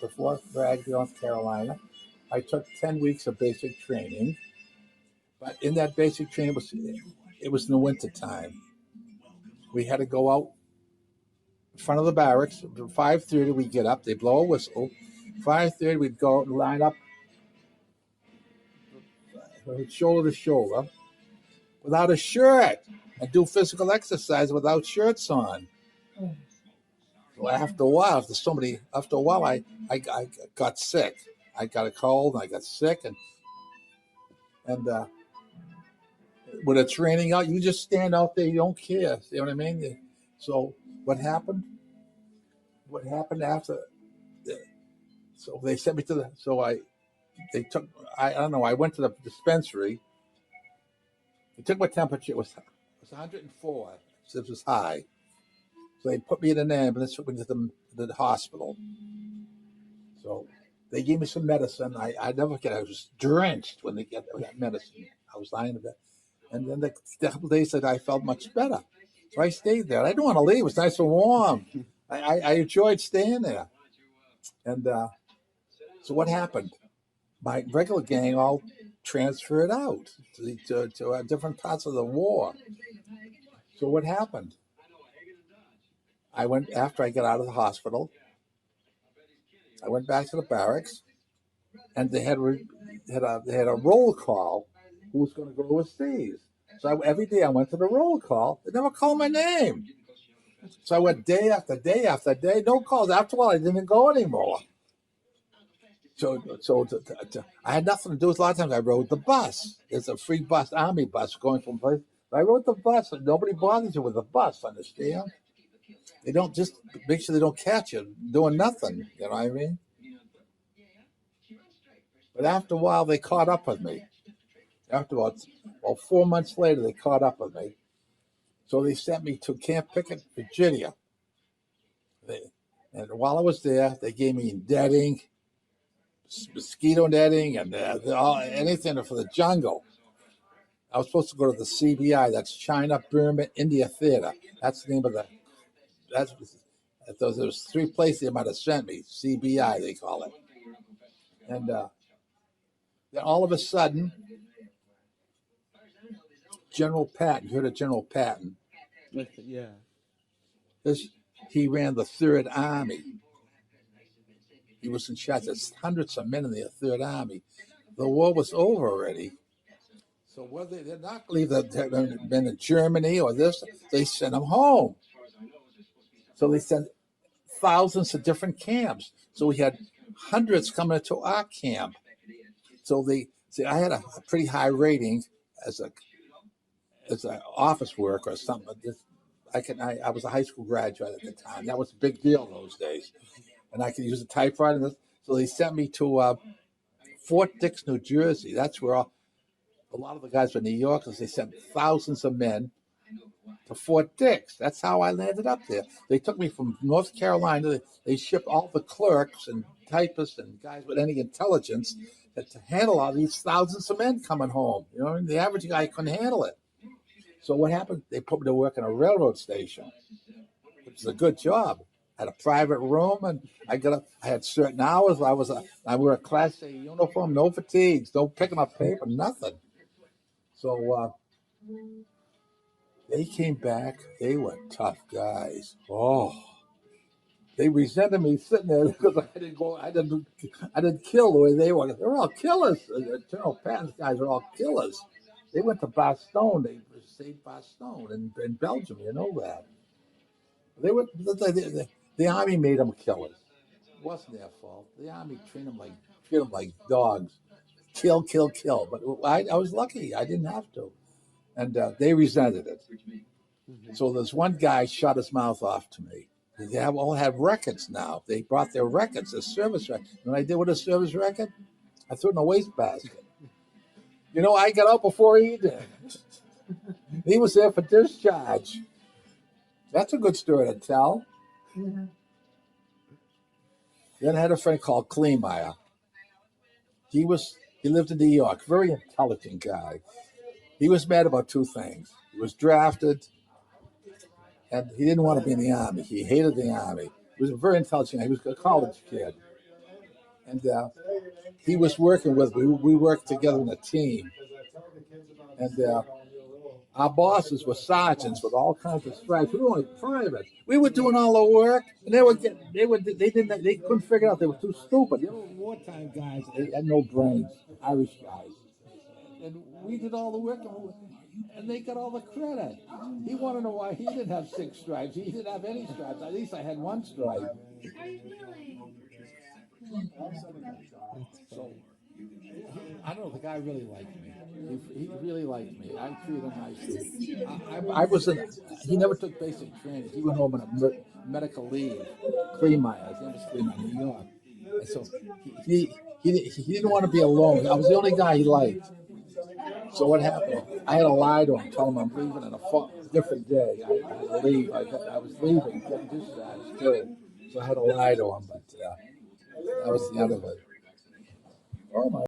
to Fort Bragg, North Carolina. I took 10 weeks of basic training, but in that basic training it was in the winter time. We had to go out in front of the barracks. 5:30 we'd get up. They blow a whistle. 5:30 we'd go out and line up shoulder to shoulder without a shirt and do physical exercise without shirts on. So after a while, I got sick. I got a cold and I got sick, and with a training out, you just stand out there, you don't care. You know what I mean? So what happened? What happened after? So they sent me to the. So they took. I don't know. I went to the dispensary. They took my temperature. It was 104. So it was high. So they put me in an ambulance, took me to the hospital. So they gave me some medicine. I never forget. I was drenched when they got that medicine. I was lying in bed. And then the couple of days later, I felt much better. So I stayed there. I didn't want to leave. It was nice and warm. I enjoyed staying there. And so what happened? My regular gang all transferred out to different parts of the war. So what happened? I went, after I got out of the hospital, I went back to the barracks, and they had a roll call who was going to go overseas. So every day I went to the roll call. They never called my name. So I went day after day after day, no calls. After a while, I didn't go anymore. So I had nothing to do with. A lot of times I rode the bus. It's a free bus, army bus going from place. I rode the bus, and nobody bothers you with the bus. Understand? They don't, just make sure they don't catch you doing nothing. You know what I mean? But after a while, they caught up with me. After about 4 months later, they caught up with me. So they sent me to Camp Pickett, Virginia. And while I was there, they gave me netting, mosquito netting, and anything for the jungle. I was supposed to go to the CBI, that's China, Burma, India Theater. That's the name of there was 3 places they might have sent me. CBI, they call it. And then all of a sudden, General Patton, you heard of General Patton? Yeah. He ran the Third Army. He was in charge. There's hundreds of men in the Third Army. The war was over already. So whether they're not believe that they've been in Germany or this, they sent them home. So they sent thousands of different camps. So we had hundreds coming to our camp. So I had a pretty high rating as an office worker or something. I was a high school graduate at the time. That was a big deal in those days. And I could use a typewriter. So they sent me to Fort Dix, New Jersey. That's where a lot of the guys were New Yorkers. They sent thousands of men to Fort Dix. That's how I landed up there. They took me from North Carolina. They shipped all the clerks and typists and guys with any intelligence to handle all these thousands of men coming home. You know, the average guy couldn't handle it. So what happened? They put me to work in a railroad station, which is a good job. I had a private room, and I had certain hours. I wore a Class A uniform, no fatigues, no picking up paper, nothing. So they came back. They were tough guys. Oh, they resented me sitting there because I didn't kill the way they were. They're all killers. General Patton's guys are all killers. They went to Bastogne. They saved Bastogne in Belgium. You know that. The army made them killers. It wasn't their fault. The army treated them like dogs. Kill, kill, kill. But I was lucky. I didn't have to. And they resented it. So there's one guy shut his mouth off to me. They all have records now. They brought their records, their service records. When I did with a service record, I threw it in a wastebasket. You know, I got out before he did. He was there for discharge. That's a good story to tell. Mm-hmm. Then I had a friend called Kleemeyer. He lived in New York, very intelligent guy. He was mad about 2 things. He was drafted, and he didn't want to be in the Army. He hated the Army. He was a very intelligent guy. He was a college kid. and he was working with me. We worked together in a team, and our bosses were sergeants with all kinds of stripes. We were only privates. We were doing all the work, and they couldn't figure out, they were too stupid. You know, wartime guys, they had no brains. Irish guys, and we did all the work, and they got all the credit. He wanted to know why he didn't have 6 stripes. He didn't have any stripes. At least I had 1 stripe. So I don't know. The guy really liked me. He really liked me. I treated him nicely. I was in. He never took basic training. He went home on a medical leave. Kleemeyer, his name was Kleemeyer, New York. And so he didn't want to be alone. I was the only guy he liked. So what happened? I had to lie to him, tell him I'm leaving on a different day. I had to leave. I was leaving, getting discharged too. So I had to lie to him, but that was the end of it.